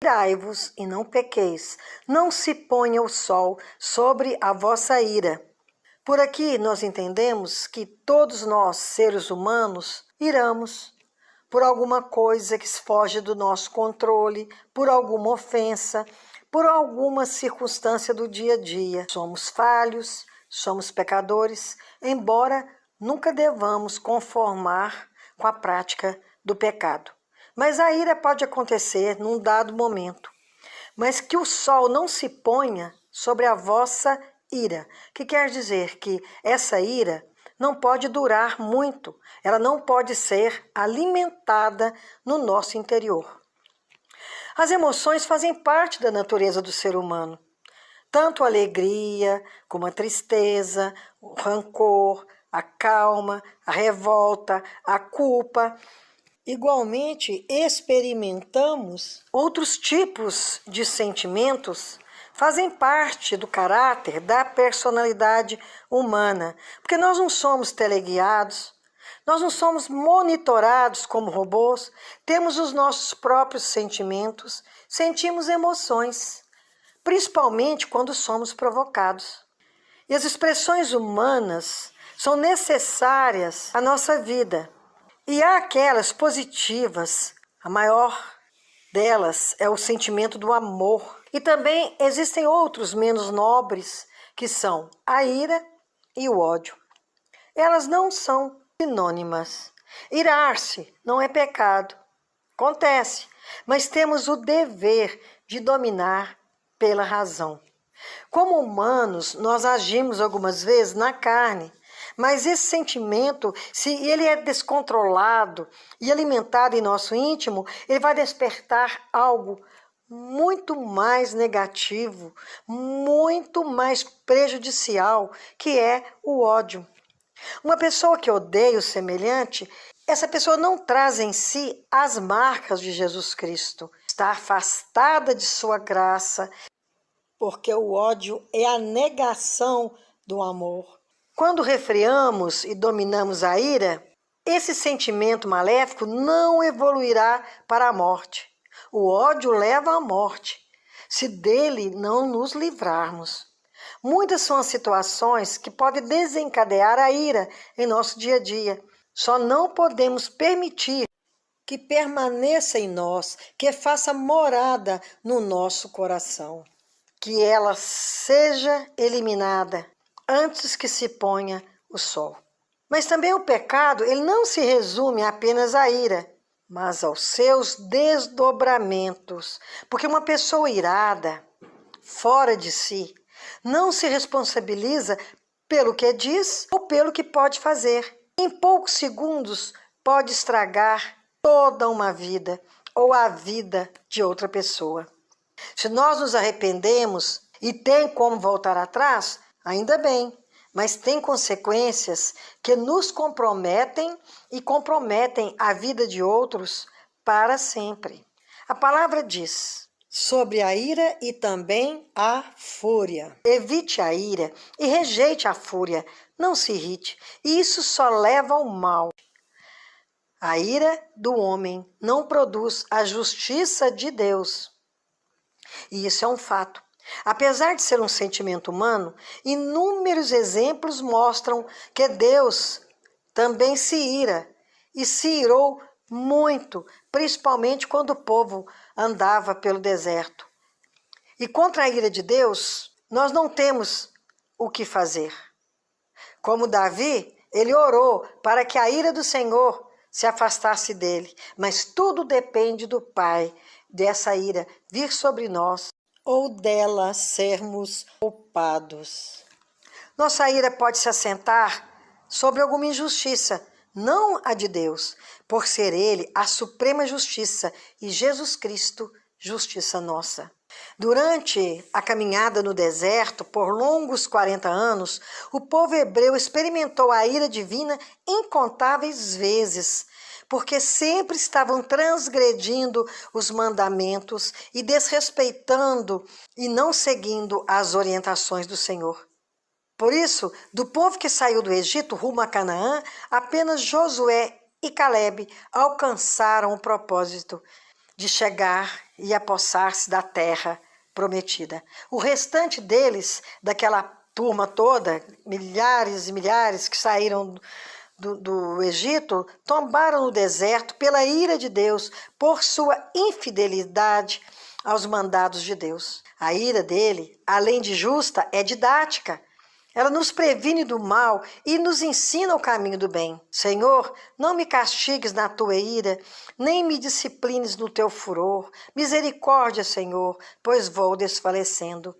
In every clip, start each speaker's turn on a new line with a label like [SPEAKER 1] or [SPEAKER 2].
[SPEAKER 1] Irai-vos e não pequeis, não se ponha o sol sobre a vossa ira. Por aqui nós entendemos que todos nós, seres humanos, iramos por alguma coisa que foge do nosso controle, por alguma ofensa, por alguma circunstância do dia a dia. Somos falhos, somos pecadores, embora nunca devamos conformar com a prática do pecado. Mas a ira pode acontecer num dado momento. Mas que o sol não se ponha sobre a vossa ira, que quer dizer que essa ira não pode durar muito, ela não pode ser alimentada no nosso interior. As emoções fazem parte da natureza do ser humano. Tanto a alegria, como a tristeza, o rancor, a calma, a revolta, a culpa. Igualmente, experimentamos outros tipos de sentimentos, fazem parte do caráter, da personalidade humana, porque nós não somos teleguiados, nós não somos monitorados como robôs, temos os nossos próprios sentimentos, sentimos emoções, principalmente quando somos provocados. E as expressões humanas são necessárias à nossa vida. E há aquelas positivas, a maior delas é o sentimento do amor. E também existem outros menos nobres, que são a ira e o ódio. Elas não são sinônimas. Irar-se não é pecado, acontece, mas temos o dever de dominar pela razão. Como humanos, nós agimos algumas vezes na carne, mas esse sentimento, se ele é descontrolado e alimentado em nosso íntimo, ele vai despertar algo muito mais negativo, muito mais prejudicial, que é o ódio. Uma pessoa que odeia o semelhante, essa pessoa não traz em si as marcas de Jesus Cristo. Está afastada de sua graça, porque o ódio é a negação do amor. Quando refreamos e dominamos a ira, esse sentimento maléfico não evoluirá para a morte. O ódio leva à morte, se dele não nos livrarmos. Muitas são as situações que podem desencadear a ira em nosso dia a dia. Só não podemos permitir que permaneça em nós, que faça morada no nosso coração. Que ela seja eliminada antes que se ponha o sol. Mas também o pecado, ele não se resume apenas à ira, mas aos seus desdobramentos. Porque uma pessoa irada, fora de si, não se responsabiliza pelo que diz ou pelo que pode fazer. Em poucos segundos pode estragar toda uma vida ou a vida de outra pessoa. Se nós nos arrependemos e tem como voltar atrás, ainda bem, mas tem consequências que nos comprometem e comprometem a vida de outros para sempre. A palavra diz sobre a ira e também a fúria. Evite a ira e rejeite a fúria, não se irrite, e isso só leva ao mal. A ira do homem não produz a justiça de Deus. E isso é um fato. Apesar de ser um sentimento humano, inúmeros exemplos mostram que Deus também se ira e se irou muito, principalmente quando o povo andava pelo deserto. E contra a ira de Deus, nós não temos o que fazer. Como Davi, ele orou para que a ira do Senhor se afastasse dele, mas tudo depende do Pai, dessa ira vir sobre nós ou dela sermos poupados. Nossa ira pode se assentar sobre alguma injustiça, não a de Deus, por ser Ele a suprema justiça e Jesus Cristo, justiça nossa. Durante a caminhada no deserto, por longos 40 anos, o povo hebreu experimentou a ira divina incontáveis vezes, porque sempre estavam transgredindo os mandamentos e desrespeitando e não seguindo as orientações do Senhor. Por isso, do povo que saiu do Egito rumo a Canaã, apenas Josué e Calebe alcançaram o propósito de chegar e apossar-se da terra prometida. O restante deles, daquela turma toda, milhares e milhares que saíram do Egito, tombaram no deserto pela ira de Deus, por sua infidelidade aos mandados de Deus. A ira dele, além de justa, é didática. Ela nos previne do mal e nos ensina o caminho do bem. Senhor, não me castigues na tua ira, nem me disciplines no teu furor. Misericórdia, Senhor, pois vou desfalecendo.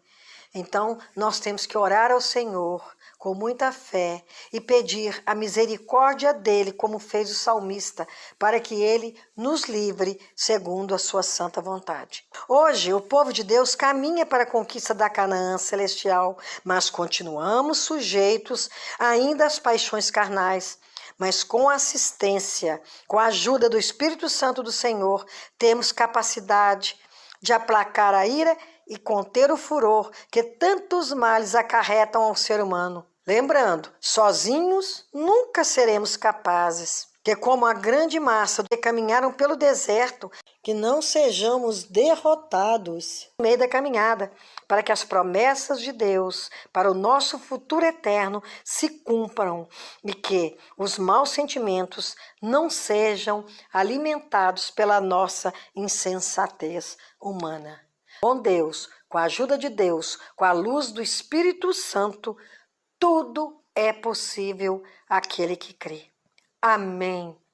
[SPEAKER 1] Então, nós temos que orar ao Senhor com muita fé e pedir a misericórdia dele, como fez o salmista, para que ele nos livre segundo a sua santa vontade. Hoje, o povo de Deus caminha para a conquista da Canaã celestial, mas continuamos sujeitos ainda às paixões carnais. Mas com a assistência, com a ajuda do Espírito Santo do Senhor, temos capacidade de aplacar a ira e conter o furor que tantos males acarretam ao ser humano. Lembrando, sozinhos nunca seremos capazes, que como a grande massa que caminharam pelo deserto, que não sejamos derrotados no meio da caminhada, para que as promessas de Deus para o nosso futuro eterno se cumpram e que os maus sentimentos não sejam alimentados pela nossa insensatez humana. Com Deus, com a ajuda de Deus, com a luz do Espírito Santo, tudo é possível àquele que crê. Amém.